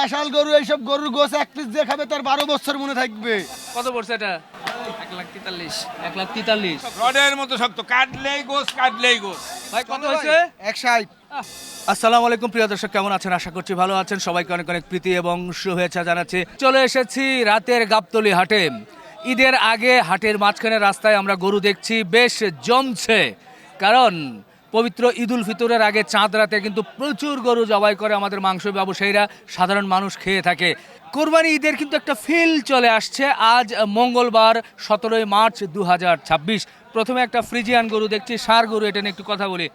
দেশাল গরু, এইসব গরুর গোছ এক পিস যে খাবে তার 12 বছর মনে থাকবে। কত পড়ছে এটা? 1,43,000 1,43,000। রডের মতো শক্ত, কাটলেই গোস, কাটলেই গোস। ভাই কত হয়েছে? 160। আসসালামু আলাইকুম প্রিয় দর্শক, কেমন আছেন? আশা করছি ভালো আছেন। সবাইকে অনেক অনেক প্রীতি এবং শুভেচ্ছা জানাচ্ছি। চলে এসেছি রাতের গাবতলী হাটে। ঈদের আগে হাটের মাঝখানে রাস্তায় আমরা গরু দেখছি, বেশ জমছে। কারণ পবিত্র ঈদ উল ফিতরের আগে চাঁদ রাতে কিন্তু প্রচুর গরু জবাই করে আমাদের মাংস ব্যবসায়ীরা, সাধারণ মানুষ খেয়ে থাকে। কোরবানি ঈদের কিন্তু একটা ফিল চলে আসছে। আজ মঙ্গলবার 17 মার্চ 2026। প্রথমে একটা ফ্রিজিয়ান গরু দেখছি, ষাঁড় গরু। এটা নিয়ে একটু কথা বলি।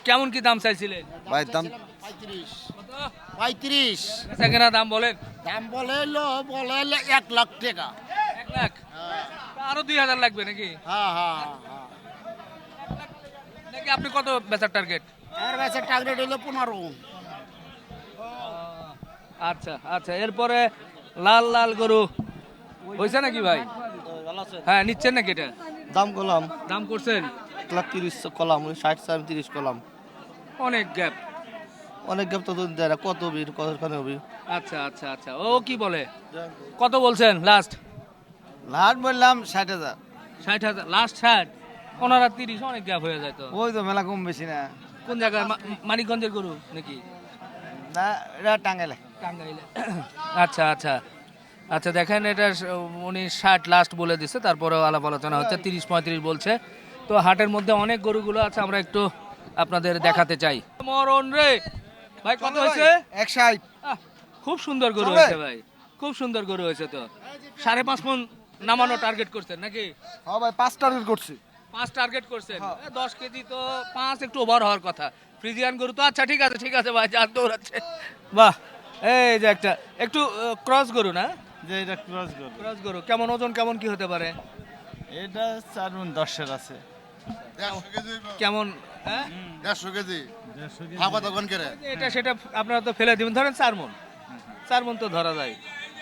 কেমন কি দাম চাইছিলেন? ভাই দাম 35। সেকেন্ড দাম বলেন। দাম বলে 1 লাখ টাকা। 1 লাখ? আরো 2,000 লাগবে নাকি? হ্যাঁ হ্যাঁ নাকি আপনি কত বেচার টার্গেট? আর বেচার টার্গেট হলো 15। আচ্ছা আচ্ছা, এরপরে লাল লাল গরু হয়েছে নাকি ভাই? হ্যাঁ, নিচ্ছেন নাকি এটা? দাম কলাম দাম করছেন? 1,30,000 কলাম, 60 30 কলাম। অনেক গ্যাপ। অনেক গ্যাপ তো দেয় না, কত বির কতখানি হবে। আচ্ছা আচ্ছা আচ্ছা, ও কি বলে? কত বলছেন লাস্ট? লাট বললাম 60,000। 60,000 লাস্ট? 60? 15-30 অনেক গ্যাপ হয়ে যায় তো। ওই তো মেলা কম বেশি না। কোন জায়গায়? মানিকগঞ্জের গরু নাকি? না, এটা টাঙ্গাইলে। টাঙ্গাইলে। আচ্ছা আচ্ছা আচ্ছা, দেখেন এটা উনি 60 লাস্ট বলে দিচ্ছে, তারপরেও আলাপ আলোচনা হচ্ছে 30-35 বলছে। তো হাটের মধ্যে অনেক গরুগুলো আছে, আমরা একটু আপনাদের দেখাতে চাই। মরণ রে ভাই, কত হয়েছে? 160। খুব সুন্দর গরু চলে? হয়েছে ভাই, খুব সুন্দর গরু হয়েছে। তো 5.5 মণ নামানো টার্গেট করছেন নাকি? হ্যাঁ ভাই, 5 টার্গেট করছি। 5 টার্গেট করছেন? 10 কেজি তো 5 একটু ওভার হওয়ার কথা। ফ্রিজিয়ান গরু তো। আচ্ছা ঠিক আছে ঠিক আছে ভাই, যার দৌড়াচ্ছে। বাহ, এই যে একটা একটু ক্রস গরু না? যে এটা ক্রস গরু। ক্রস গরু কেমন ওজন, কেমন কি হতে পারে? এটা 4 মণ 10-এর আছে। 150 কেজি। কেমন? হ্যাঁ, 150 কেজি। খাবা দোকান করে। এটা সেটা আপনারা তো ফেলে দিবেন। ধরেন 4 মণ, 4 মণ তো ধরা যায়।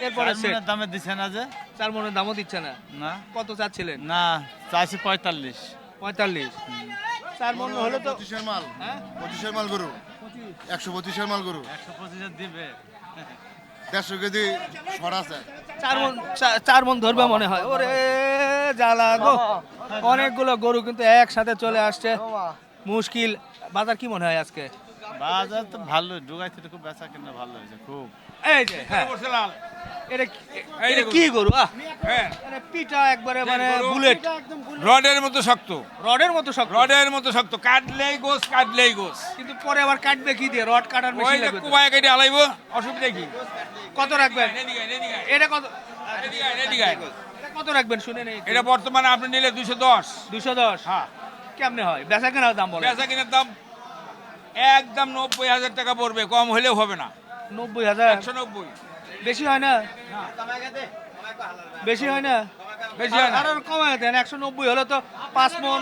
এরপরে সেট দামে দিছে না যে? 4 মণের দামও দিচ্ছে না? না কত চাচ্ছিলেন? না, চাইছি 45। 45? 4 মণ হলে তো 25 এর মাল। হ্যাঁ 25 এর মাল গরু। 125 এর মাল গরু। 125 দিবে। 150 কেজি সর আছে। 4 মণ ধরবে মনে হয়। ওরে জ্বালা গো, অনেকগুলো গরু কিন্তু একসাথে চলে আসছে, মুশকিল। বাজার কি মনে হয় আজকে? বাজার তো ভালো, ঢুকাইতে খুব বেচা কিনা ভালো হয়েছে খুব। এই যে হ্যাঁ, বসে লাল। এটা এটা কি গরু? হ্যাঁ, মানে পিটা একবারে মানে বুলেট, রডের মতো শক্ত, রডের মতো শক্ত। রডের মতো শক্ত, কাটলেই গোস, কাটলেই গোস। কিন্তু পরে আবার কাটবে কি দিয়ে? রড কাটার ওই মেশিন যে লাগবে তো। কুবায় কেটে আলাইবো, অসুবিধা কি? কত রাখবেন? এদিকে আয়, এদিকে আয়, এটা কত? এদিকে আয়, এদিকে আয়। এটা কত রাখবেন শুনে নেই। এটা বর্তমানে আপনি নিলে 210। 210? হ্যাঁ, কেমনে হয়? বেচা কেনার দাম বলে। বেচা কিনার দাম একদম 90,000 টাকা পড়বে, কম হলেও হবে না। 90,000? 190। বেশি হয় না? বেশি হয় না? বেশি হয় না। আরো কমায় দেন। 190 হলে তো 5 মণ।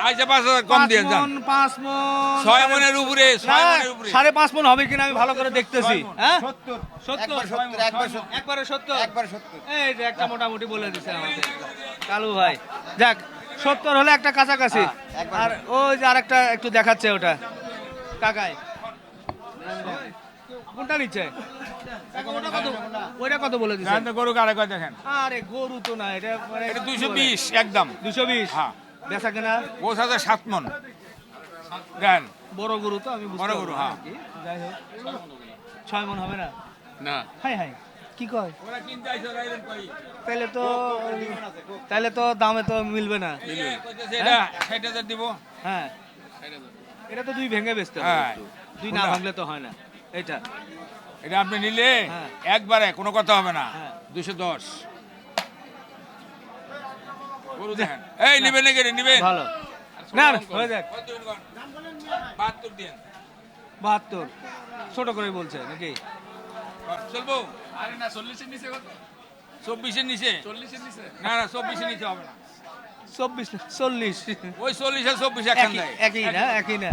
আচ্ছা 5,000 কম দিয়ে যান। 5 মণ 6 মণের উপরে, 6 মণের উপরে। 5.5 মণ হবে কিনা আমি ভালো করে দেখতেছি। হ্যাঁ 70। 70? একবারে 70? একবার 70। এই যে একটা মোটামুটি বলে দিছে আমাদের কালু ভাই। যাক, 70 হলে একটা কাছাকাছি। আর ওই যে আরেকটা একটু দেখাচ্ছে ওটা কাকাই, কোনটা নিচ্ছে? ওইটা কত বলে দিছে? জান তো গরু কারে কয় দেখেন। আরে গরু তো না, এটা মানে এটা 220 একদম। 220? হ্যাঁ, বেচা কেনা? গোস আছে 7 মণ। দেন। বড় গরু তো, আমি বুঝতে বড় পারবো গরু, না হ্যাঁ। আর কি। যাই হোক, 6 মণ হবে না? না, হাই হাই, কি কয়? ওরা কিনতে আইছে রাইলেন কই? তাহলে তো দামে তো মিলবে না। কইতেছে এটা 60,000 দিব। হ্যাঁ, এটা তো 2 ভেঙে বেচতে হবে হ্যাঁ। একটু। 2 না ভাঙলে তো হয় না এটা। এটা আপনি নিলে হ্যাঁ। একবারে কোনো কথা হবে না। হ্যাঁ। 210 গরু দেখেন। এই নিবেন নাকি রে? নিবেন? ভালো না না, হয়ে যাক। 72 দেন। 72 ছোট করে বলছে নাকি? চলবো? আরে না, 40 এর নিচে কত? 24 এর নিচে? 40 এর নিচে? না না, 24 এর নিচে হবে না। 24 40? ওই 40 আর 24 একখান দেয়। একই না, একই না।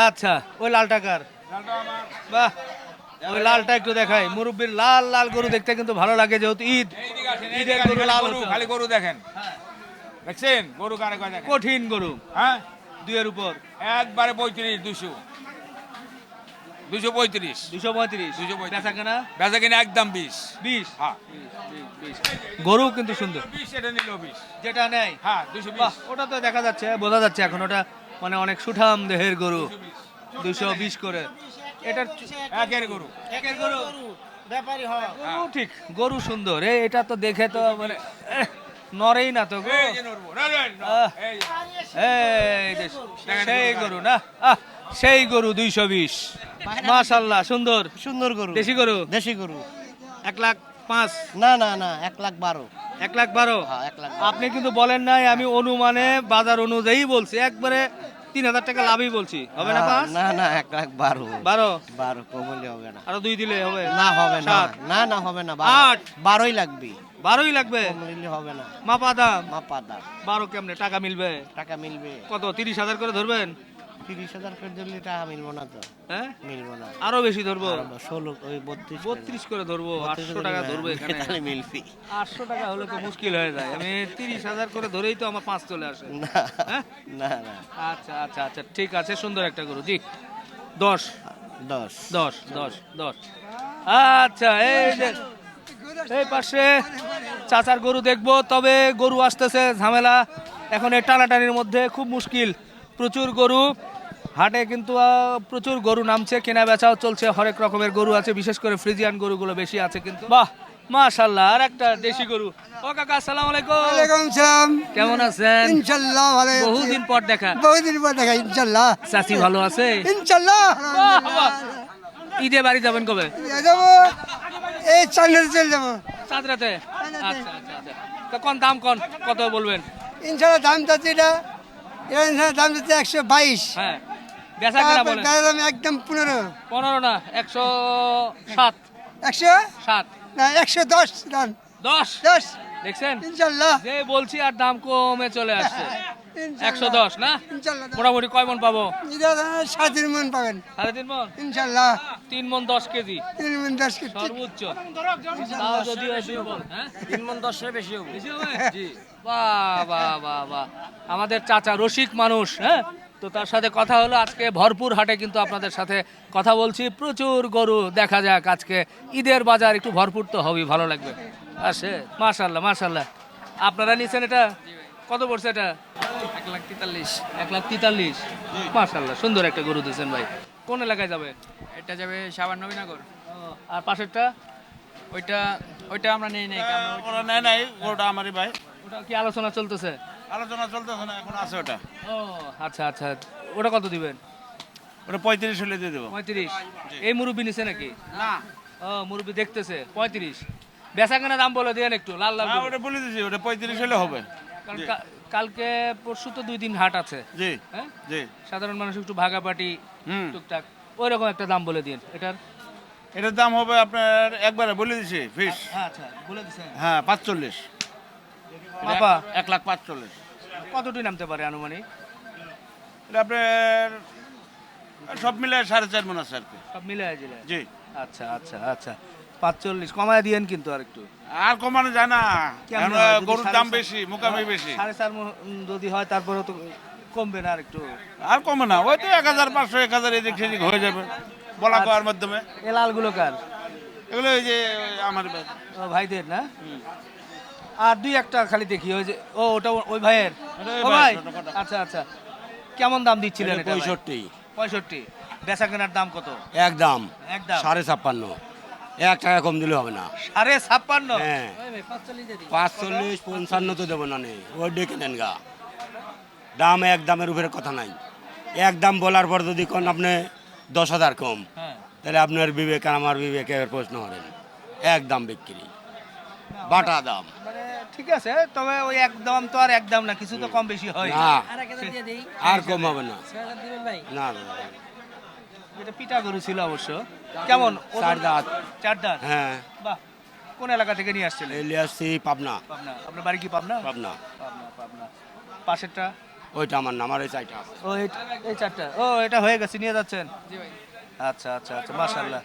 আচ্ছা, ওই লাল টাকার। লালটা আমার। বাহ, ওই লালটা একটু দেখাই। মুরব্বির লাল লাল গরু দেখতে কিন্তু ভালো লাগে, যেহেতু ঈদ। এইদিকে আসেন, ঈদের এইদিকে গরু আসেন, লাল গরু, হতো। খালি গরু দেখেন। দেখছেন গরু কারে কয় দেখেন। কঠিন গরু, হ্যাঁ, 2 এর উপর। একবারে 35 200। 235 235 235 বেচা কেনা বেচা কিনা একদম 20 20 হ্যাঁ গরু কিন্তু সুন্দর 20 এটা নিল 20 যেটা নেই হ্যাঁ বাহ 220 ওটা তো দেখা যাচ্ছে বোঝা যাচ্ছে এখন ওটা মানে অনেক সুঠাম দেহের গরু 220 করে এটার একের গরু একের গরু ব্যাপারী হয় গরু ঠিক গরু সুন্দর এটা তো দেখে তো মানে নরেই না তো গো এই যে নরবো না এই এই যে সেই গরু না সেই গরু 220 মাশাআল্লাহ সুন্দর সুন্দর গরু দেশি গরু দেশি গরু 1,05,000 না না না 1,12,000 1,12,000 হ্যাঁ 1,12,000 আপনি কিন্তু বলেন নাই আমি অনুমানে বাজার অনুযায়ী বলছি একবারে 3,000 টাকা লাভই বলছি হবে না পাঁচ না না 1,12,000 12 12 কমলে হবে না আরো 2 দিলে হবে না হবে না সাত। না না হবে না 8 12ই লাগবে 12ই লাগবে কমলে হবে না মাপা দাম মাপা দাম 12 কেমনে টাকা মিলবে টাকা মিলবে কত 30,000 করে ধরবেন 30,000 করে দিলে টাকা মিলবো না তো হ্যাঁ মিলবো না আরো বেশি ধরবো 16 ওই 32 32 করে ধরবো 800 টাকা ধরবো এখানে তাহলে মিলবি 800 টাকা হলে তো মুশকিল হয়ে যায় আমি 30,000 করে ধরেই তো আমার 5 চলে আসে না হ্যাঁ না না আচ্ছা আচ্ছা আচ্ছা ঠিক আছে সুন্দর একটা গরু জি 10 10 10 10 10 আচ্ছা এই যে এই পাশে চাচার গরু দেখবো তবে গরু আসতেছে ঝামেলা এখন এই টানাটানির মধ্যে খুব মুশকিল প্রচুর গরু হাটে কিন্তু প্রচুর গরু নামছে কেনা বেচাও চলছে হরেক রকমের গরু আছে বিশেষ করে ফ্রিজিয়ান গরুগুলো বেশি আছে কিন্তু বাহ মাশাআল্লাহ আর একটা দেশি গরু ও কাকা আসসালামু আলাইকুম ওয়ালাইকুম সালাম কেমন আছেন ইনশাআল্লাহ ভালো আছি। বহুদিন পর দেখা বহুদিন পর দেখা ইনশাআল্লাহ চাচি ভালো আছে ইনশাআল্লাহ বাহ, বাহ। ঈদে বাড়ি যাবেন কবে যাবো এই চান্দের চলে যাবো চাঁদরাতে আচ্ছা আচ্ছা আচ্ছা তো কোন দাম কোন কত বলবেন ইনশাআল্লাহ দাম যাচ্ছে এটা এটা ইনশাআল্লাহ দাম যাচ্ছে 122 হ্যাঁ বেচা কেনা বলেন দাম একদম 15 15 না 107 100 7 না 110 দাম 10 10 দেখছেন ইনশাআল্লাহ যে বলছি আর দাম কমে চলে আসছে 110 না ইনশাআল্লাহ মোটামুটি কয় মন পাবো এটা 3.5 মন পাবেন 3.5 মন ইনশাআল্লাহ 3 মন 10 কেজি 3 মন 10 কেজি সর্বোচ্চ তাও যদিও দুর্বল, হ্যাঁ 3 মন 10 এর বেশি হবে বেশি হবে জি বাহ বাহ বাহ বাহ আমাদের চাচা রসিক মানুষ হ্যাঁ তো তার সাথে কথা হলো আজকে ভরপুর হাটে কিন্তু আপনাদের সাথে কথা বলছি প্রচুর গরু দেখা যাক আজকে ঈদের বাজার একটু ভরপুর তো হবেই ভালো লাগবে আসে মাশাআল্লাহ মাশাআল্লাহ আপনারা নিছেন এটা কত পড়ছে এটা 1,43 মাশাআল্লাহ সুন্দর একটা গরু দিয়েছেন ভাই কোন এলাকায় যাবে এটা যাবে সাবান নবীনগর আর পাশেরটা ওইটা আমরা নেই নাই ওরা নেয় নাই ওটা আমারই ভাই ওটা কি আলোচনা চলতেছে আলোচনা চলতেছে না এখন আছে ওটা ও আচ্ছা আচ্ছা ওটা কত দিবেন ওটা 35 হলে দিয়ে দেবো 35 এই মুরব্বি নিছে নাকি না ও মুরব্বি দেখতেছে 35 বেচা কেনা দাম বলে দেন একটু লাল লাল গরু। ওটা বলে দিছি ওটা 35 হলে হবে কারণ কালকে পরশু তো 2 দিন হাট আছে জি হ্যাঁ জি সাধারণ মানুষ একটু ভাগাপাটি হুম টুকটাক ওই রকম একটা দাম বলে দিন এটার এটার দাম হবে আপনার একবারে বলে দিছি ফিস আচ্ছা বলে দিছেন হ্যাঁ 45 বাবা 1,45,000 কতটি নামতে পারে আনুমানিক এটা আপনার সব মিলে 4.5 মন আছে আর কি সব মিলে আইলে জি আচ্ছা আচ্ছা আচ্ছা 45 কমায় দিয়েন কিন্তু আর একটু আর কমানো যায় না কেমনে এখন হয়? যদি গরুর দাম 4.5 বেশি মোকামি বেশি 4.5 যদি হয় তারপরে তো কমবে না আর একটু আর কমে না ওই তো 1,500 1,000 এদিক সেদিক হয়ে যাবে বলা করার মাধ্যমে এ লালগুলো কার এগুলো এই যে আমার ও ভাইদের না আর দুই একটা খালি দেখি ওই যে ও ওটা ওই ভাইয়ের ওটা ওই ও ভাই ভাইয়ের, ছোট খাটো। আচ্ছা আচ্ছা কেমন দাম দিচ্ছিলেন এটা ভাই? 65 65 বেচা কেনার দাম কত একদম একদম 56.5 1 টাকা কম দিলে হবে না 56.5 হ্যাঁ 45 55 তো দেবো না নে ওই ডেকে নেন গা দাম এক দামের উপরে কথা নাই এক দাম বলার পর যদি কোন আপনি 10,000 কম হ্যাঁ তাহলে আপনার বিবেক আর আমার বিবেকের প্রশ্ন করেন এক দাম বিক্রি বাটা দাম মানে ঠিক আছে তবে ওই একদম তো আর একদম না কিছু তো কম বেশি হয় না আর কম হবে না না না, না। এটা পিটা গরু ছিল অবশ্য কেমন ওজন? 4 দাঁত 4 দাঁত হ্যাঁ বাহ কোন এলাকা থেকে নিয়ে আসছিলেন এলিয়াসি পাবনা পাবনা আপনার বাড়ি কি পাবনা পাবনা পাবনা পাবনা পাশেরটা ওইটা আমার নাম আর এই চাইটা আছে ও এই চারটা ও এটা হয়ে গেছে নিয়ে যাচ্ছেন আচ্ছা আচ্ছা আচ্ছা মাশাআল্লাহ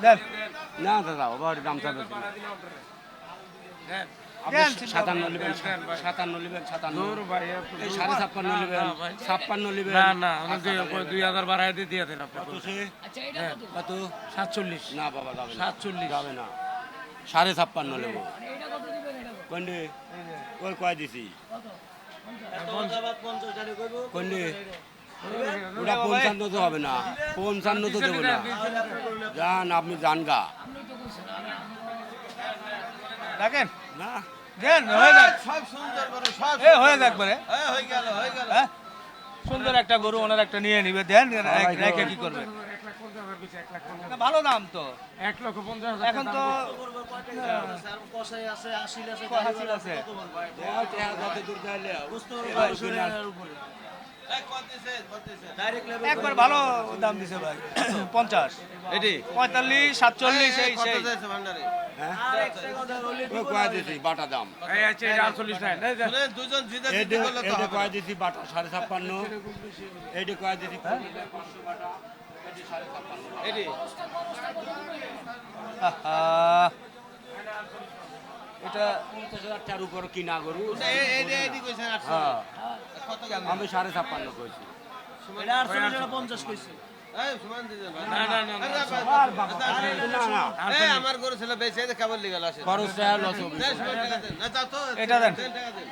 দেন না দাদা ওবার দাম চাবে দেন, 57 নেবেন 57 নেবেন 57 ভাই এই 56 নেবেন 56 নেবেন না না আমাকে 2000 বাড়ায় দিয়ে দেন আপনি কত সে কত 47 না বাবা যাবে না 47 যাবে না 56.5 নেবো কোনডে ওই কয় দিছি কোনডে ওটা 55 তো হবে না 55 তো দেবো না যান আপনি যান গা দেখেন না দেন হয়ে যাক সব সুন্দর গরু সব এ হয়ে যাক মানে হয়ে গেল হয়ে গেল হ্যাঁ? সুন্দর একটা গরু ওনার একটা নিয়ে নিবে দেন রেখে কি করবে না, ভালো দাম তো 1,50,000 এখন তো কষাই আছে 80 আছে হাসিল আছে যত দূর যাইলে একবার ভালো দাম দিছে ভাই 50 এটি 45 47 এই সেই ভান্ডারে ওই কয় দিছি বাটা দাম এই আছে 48 টাকা এই দেন। দুজন জিদা এইটা জিদি করলে তো এইটা হবে কয় দিছি বাটা 56.5 এইটা কয় দিছি এটি এটা 50,000 টাকার উপর কিনা গরু এটি এটি কইছেন 800 হ্যাঁ কত আমি 56.5 কইছি এটা 800 50 কইছে এই সুমান দিবেন না না না না না এই আমার গরু ছিল বেচে দে কেবল লিগাল আসে খরচটা লস হবে না যাও তো এটা দেন। টাকা দেন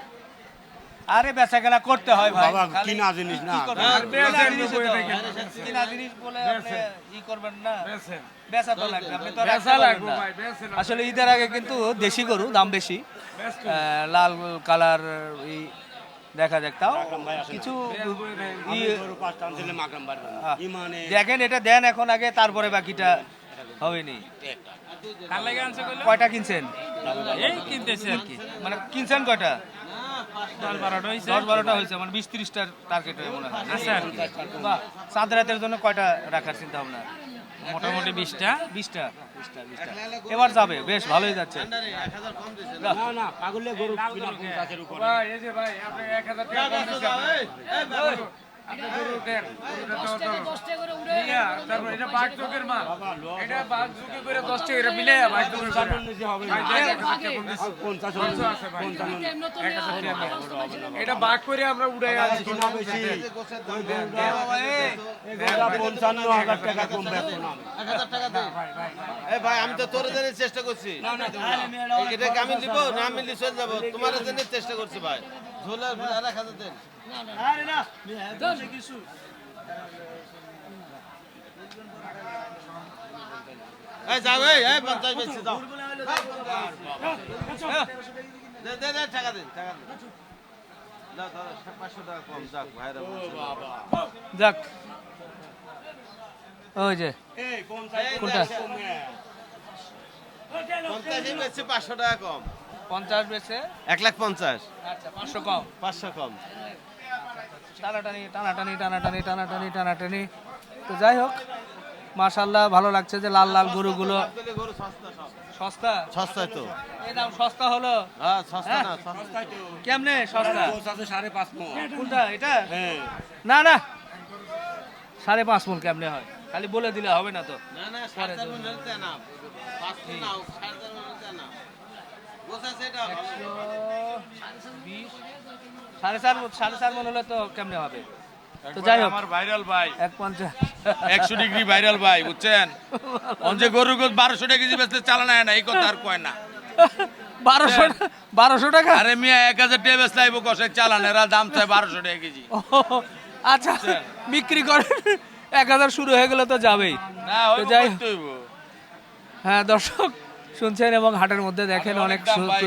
আরে বেচা কেনা করতে হয় ভাই বাবা খালি কিনা জিনিস না কি করবেন? আর কিনা বেচেন জিনিস বই তো। দেখেন। কিনা জিনিস বলে আপনি ই করবেন না বেচেন। বেচা তো লাগবে আপনি তো আর বেচা রাখতে পারবেন লাগবে না। ভাই, বেচেন। আসলে ঈদের আগে কিন্তু দেশি গরু দাম বেশি লাল কালার এই দেখা যাক তাও কিছু আমি ই- গরু পাঁচটা আনছিলে মাকড়াম পারবেন না হ্যাঁ। ইমানে দেখেন এটা দেন এখন আগে তারপরে বাকিটা হবেনি কার লাগে আনছে কইলো কয়টা কিনছেন এই কিনতেছে আর কি মানে কিনছেন কয়টা 10-12টা হইছে 10-12টা হয়েছে মানে 20-30টার টার্গেট হয়ে মনে হয় আছে আর কি বাহ চাঁদ রাতের জন্য কয়টা রাখার চিন্তা ভাবনা মোটামুটি 20টা 20টা এবার যাবে বেশ ভালোই যাচ্ছে 1000 কম দিছে না না পাগলে গরু কিনা 50 উপরে ভাই এই যে ভাই আপনি 1000 টাকা কম দিছেন আপনি গরু দেন তারপর এটা বাঘ চোখের মাল এটা বাঘ চোখে করে 10 টাকা এটা মিলে বাঘ চোখের করে নিচে হবে ভাই না দেন 1000 টাকা কম দিছেন 50 আছে ভাই 50 এটা বাঘ করে আমরা উড়াই আনছি কিনা বেশি ওই গরুটা 55,000 টাকা কম বেচবো না 1000 টাকা দে এই ভাই আমি তো তোর জন্য চেষ্টা করছি এটা কি আমি নিব না আমি নিয়ে চলে যাব তোমার জন্য চেষ্টা করছি ভাই ঝোলা আর 1000 দেন এই যাও এই 50 বেচে যাও দে দে দে টাকা দেন টাকা দেন না তো 500 টাকা কম যাক ভাইরা যাক ওই যে এই কোনটা 50 বেচে 500 টাকা কম 50 বেচে 1,50,000 আচ্ছা 500 কম 500 কম টানাটানি টানাটানি টানাটানি টানাটানি টানাটানি তো যাই হোক মাশাআল্লাহ ভালো লাগছে যে লাল লাল গরুগুলো গরু সস্তা সব সস্তা সস্তায় তো এই দাম সস্তা হলো হ্যাঁ সস্তা না সস্তা কেমনে সস্তা আছে 5.5 মণ কোনটা এটা হ্যাঁ না না 5.5 মণ কেমনে হয় খালি বলে দিলে হবে না তো না না 4.5 মণ হতে না 5 মণ নাও 4.5 মণ হতে না গোসা সেটা 4.5 মণ হলে তো কেমনে হবে তো যাই হোক আমার ভাইরাল ভাই 150 100 ডিগ্রি ভাইরাল ভাই বুঝছেন অঞ্জে গরু 1200 টাকা কেজি বেচতে চালানা না এই কথা আর কয় না 1200 টাকা আরে মিয়া 1000 টাকা বেচলে আইবো কষে চালানা এরা দাম চায় 1200 টাকা কেজি ও, আচ্ছা বিক্রি করেন 1000 শুরু হয়ে গেলে তো যাবেই না তো ওই যাই করতে হইব হ্যাঁ দর্শক শুনছেন এবং হাটের মধ্যে দেখেন আরে অনেক অনেক দাম ভাই,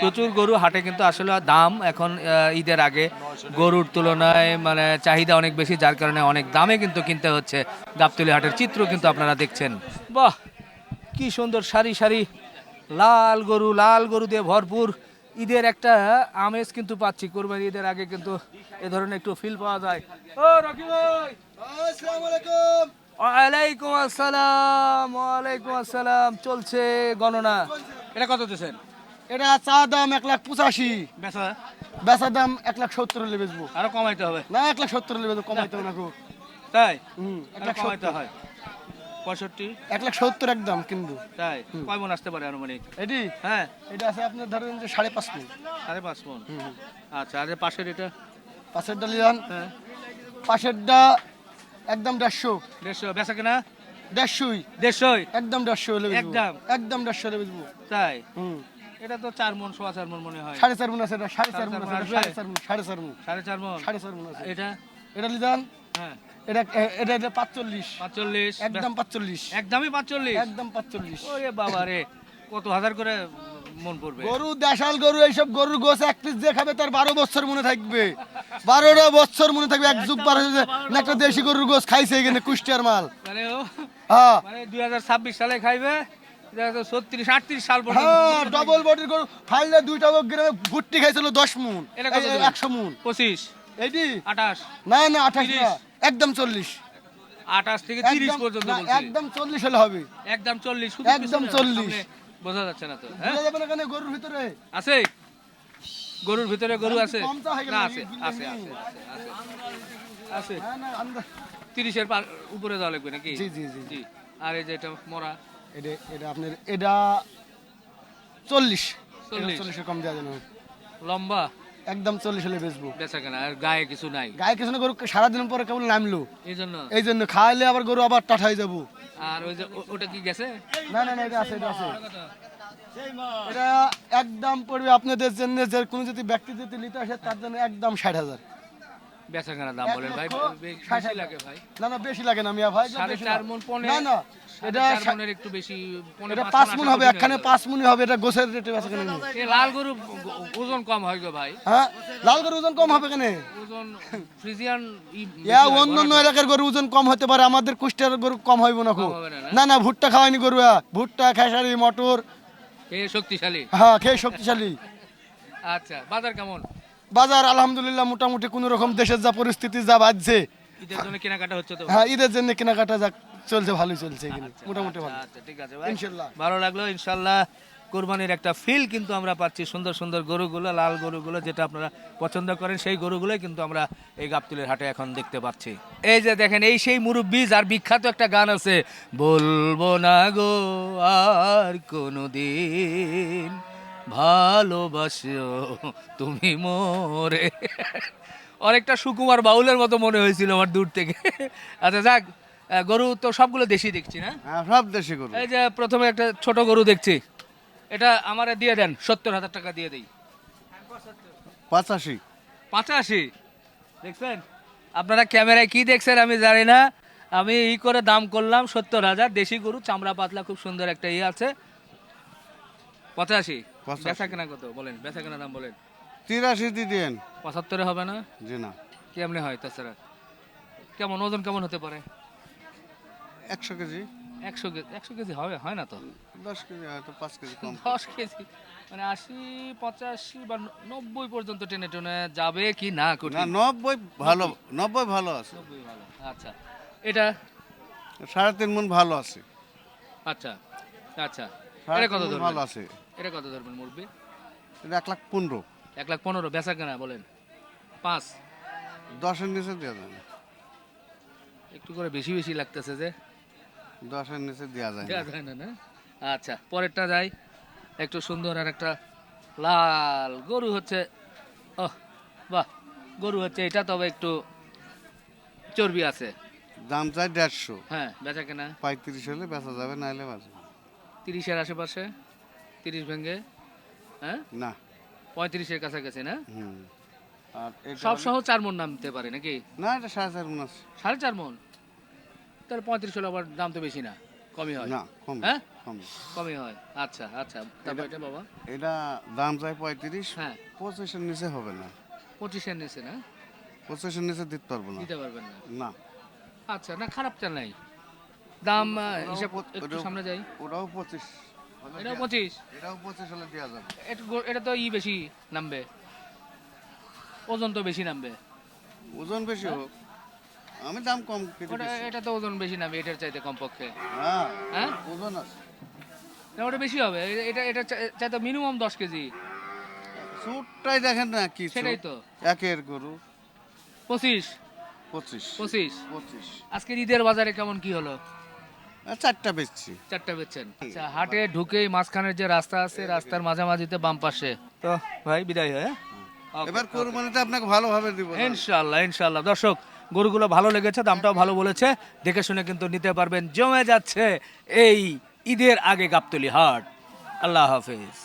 প্রচুর গরু হাটে কিন্তু আসলে দাম এখন ঈদের আগে গরুর তুলনায় মানে চাহিদা অনেক বেশি যার কারণে অনেক দামে কিন্তু কিনতে হচ্ছে গাবতলী হাটের চিত্র কিন্তু আপনারা দেখছেন বাহ কি সুন্দর সারি সারি লাল গরু দিয়ে ভরপুর ঈদের একটা আমেজ কিন্তু পাচ্ছি কোরবানি ঈদের আগে কিন্তু এ ধরনের একটু ফিল পাওয়া যায় ও রকি ভাই আসসালামু আলাইকুম ওয়ালাইকুম আসসালাম চলছে গণনা এটা কত দিয়েছেন এটা চা দাম 1,85,000 বেচা বেচা দাম 1,70,000 হলে বেচবো আরো কমাইতে হবে না 1,70,000 হলে বেচবো কমাইতে হবে না গো তাই হুম আরো কমাইতে হয় 65 1,70,000 একদম কিনবো। তাই কয় মন আসতে পারে আনুমানিক? এটি হ্যাঁ এটা আছে আপনার ধরেন যে 5.5 মণ। 5.5 মন। আচ্ছা আর এর পাশের এটা? পাশেরটা লিয়ান, হ্যাঁ পাশেরটা একদম 150, 150 বেচা কেনা? 150 150 একদম 150 হলে বেচবো। একদম? একদম 150 হলে বেচবো। তাই হুম এটা তো 4 মন 4.5 মন মনে হয়। 4.5 মণ আছে, এটা 4.5 মণ আছে, আসবে? 4.5 মণ, 4.5 মণ, 4.5 মন। 4.5 মণ আছে। এটা? এটা লিয়ান, হ্যাঁ এটা এটা 45, 45 একদম 45, একদমই 45? একদম 45। ওরে বাবা রে, কত হাজার করে মন পড়বে? গরু দেশাল গরু, এইসব গরুর গোছ এক পিস যে খাবে তার 12 বছর মনে থাকবে, 12টা বছর মনে থাকবে। এক যুগ পার হয়েছে না, একটা দেশি গরুর গোছ খাইছে এখানে কুষ্টিয়ার মাল। মানে ও হ্যাঁ মানে 2026 সালে খাইবে, 36 38 সাল পর্যন্ত হ্যাঁ মনে থাকবে। ডবল বডির গরু ফাইলে 2টা গ্রামে ভুট্টি খাইছিল 10 মণ, এটা কত দেবে? 100 মণ। 25 এটি 28 না না 28 না, 30 একদম 40, 28 থেকে 30 একদম পর্যন্ত না, বলছি। একদম 40 হলে হবে। একদম 40 শুধু একদম পিছনে 40 সামনে বোঝা যাচ্ছে না তো। হ্যাঁ বুঝা যাবে না কেন গরুর ভিতরে? আছে গরুর ভিতরে গরু আছে? কম চা হয়ে গেল, না আছে এই আছে আছে বিল্ডিং। আছে আছে না না আমরা 30 এর উপরে যাওয়া লাগবে নাকি? জি জি জি জি আর এই যে এটা মরা এটা এটা আপনার এটা 40, 40 40 এর কম দেওয়া যাবে না। লম্বা একদম 40 হলে বেচবো। বেচা কেনা আর গায়ে কিছু নাই গায়ে কিছু না, গরু সারাদিন পরে কেবল নামলো, এই জন্য। এই জন্য খাইলে আবার গরু আবার টাঠাই যাবো। আর ওই যে ওটা কি গেছে? না না না এটা আছে, এটা আছে। এটা একদম পড়বে আপনাদের জন্য, যে কোনো যদি ব্যক্তি যদি নিতে আসে তার জন্য একদম 60,000। বেচা কেনা দাম বলেন ভাই, 60,000 বেশি লাগে ভাই। না না বেশি লাগে না মিয়া ভাই, 4.5 মন পনে না না এটা 4.5 মনের একটু বেশি, পনে এটা 5 5 মণ হবে, একখানে 5 মণই হবে। এটা গোছের রেটে আছে কেন? এই লাল গরু ওজন কম হয় গো ভাই, হ্যাঁ লাল গরু ওজন কম হবে কেন? ওজন ফ্রিজিয়ান অন্যান্য এলাকার গরু ওজন কম হতে পারে, আমাদের কুষ্টিয়ার গরু কম হইব না খুব। কম হবে না, না? না না ভুট্টা খাওয়াইনি গরু, ভুট্টা খেসারি মটর, এ শক্তিশালী। হ্যাঁ খেয়ে শক্তিশালী। আচ্ছা বাজার কেমন? বাজার আলহামদুলিল্লাহ মোটামুটি কোন রকম দেশের যা পরিস্থিতি যা বাজছে, ঈদের জন্য কেনাকাটা হচ্ছে তো? হ্যাঁ ঈদের জন্য কেনাকাটা যা চলছে, ভালোই চলছে এখানে মোটামুটি ভালো। আচ্ছা ঠিক আছে ভাই, ইনশাল্লাহ। ভালো লাগলো ইনশাল্লাহ। কোরবানির একটা ফিল কিন্তু আমরা পাচ্ছি, সুন্দর সুন্দর গরুগুলো, লাল গরুগুলো যেটা আপনারা পছন্দ করেন সেই গরুগুলোই কিন্তু আমরা এই গাবতলীর হাটে এখন দেখতে পাচ্ছি। এই যে দেখেন, এই সেই মুরব্বি যার বিখ্যাত একটা গান আছে, বলবো না গো আর কোনোদিন ভালোবাসো তুমি মোরে। অনেকটা সুকুমার বাউলের মতো মনে হয়েছিল আমার দূর থেকে। আচ্ছা যাক, গরু তো সবগুলো দেশি দেখছি না? হ্যাঁ সব দেশি গরু। এই যে প্রথমে একটা ছোট গরু দেখছি, এটা আমারে দিয়ে দেন, 70,000 টাকা দিয়ে দেই। 85, 85 দেখছেন? আপনারা ক্যামেরায় কি দেখছেন আমি জানি না, আমি ই করে দাম করলাম 70,000। দেশি গরু, চামড়া পাতলা, খুব সুন্দর একটা ইয়ে আছে। 85 বেচা কেনা কত বলেন? বেচা কেনা দাম বলেন। 83 দিয়ে দেন। 75 হবে না? জি না, কেমনে হয় তাছাড়া? কেমন ওজন কেমন হতে পারে? 100 কেজি, 100 কেজি হবে? হয় না তো। 10 কেজি হয়তো 5 কেজি কম। 10 কেজি মানে 80 85 বা 90 পর্যন্ত টেনে টেনে যাবে কি না না কঠিন? 90 ভালো, 90 ভালো আছে। 90 ভালো। আচ্ছা এটা 3.5 মণ ভালো আছে। আচ্ছা আচ্ছা এটা কত 3.5 মণ ভালো ধরবেন? আছে। এটা কত ধরবেন মুরব্বি? এটা 1,15,000। 1,15,000 বেচা কেনা বলেন 5? 10 এর নিচে দেওয়া যায় না। একটু করে বেশি বেশি লাগতেছে যে, 10 এর নিচে দেওয়া যায় দেওয়া না। যায় না, না? আচ্ছা পরেরটা যাই, একটু সুন্দর আর একটা লাল গরু হচ্ছে। ও বাহ, গরু হচ্ছে এটা, তবে একটু চর্বি আছে। দাম চাই 150, হ্যাঁ বেচা কেনা 35 হলে বেচা যাবে, নাইলে বাঁচবে 30-এর আশেপাশে, 30 ভেঙে, হ্যাঁ না। 35-এর কাছাকাছি না? হুম। আর এটা সব হলে- সহ 4 মণ নামতে পারে নাকি? না এটা 4.5 মণ আছে। 4.5 মণ? তাহলে 35 হলে আবার দাম তো বেশি না, কমই হয়। না কম, হ্যাঁ? কম। কমই হয়। আচ্ছা আচ্ছা তারপর এটা বাবা, এটা দাম চাই 35, হ্যাঁ 25 এর নিচে হবে না। 25-এর নিচে না? 25 এর নিচে দিতে পারবো না। দিতে পারবেন না? না। আচ্ছা না, খারাপ চাল নাই। দাম হিসাব একটু ওটাও- সামনে যাই। ওটাও 25 হলে এটাও দেয়া- 25? এটাও 25 হলে দেওয়া যাবে। এটা তো বেশি নামবে, ওজন তো বেশি নামবে। ওজন বেশি হোক, আমি দাম কম কেটে ওটা দিচ্ছি। এটা তো ওজন বেশি নামবে এটার চাইতে কমপক্ষে, হ্যাঁ হ্যাঁ? ওজন আছে। না ওটা বেশি হবে, এটা এটা চাইতে মিনিমাম 10 কেজি। সুটটাই দেখেন না কি সেটাই তো। একের গরু 25 25 25 25। আজকে ঈদের বাজারে কেমন কি হলো? 4টা বেচছি। 4টা বেচছেন। আচ্ছা, হাটে ঢুকেই মাঝখানের যে রাস্তা আছে, রাস্তার মাঝামাঝিতে বাম পাশে। তো ভাই বিদায় হয়, হ্যাঁ? এবার কোরবানিটা আপনাকে ভালোভাবে দিব। ইনশাআল্লাহ ইনশাআল্লাহ। দর্শক, গরুগুলো ভালো লেগেছে, দামটাও ভালো বলেছে, দেখে শুনে কিন্তু নিতে পারবেন। জমে যাচ্ছে এই ঈদের আগে গাবতলী হাট। আল্লাহ হাফেজ।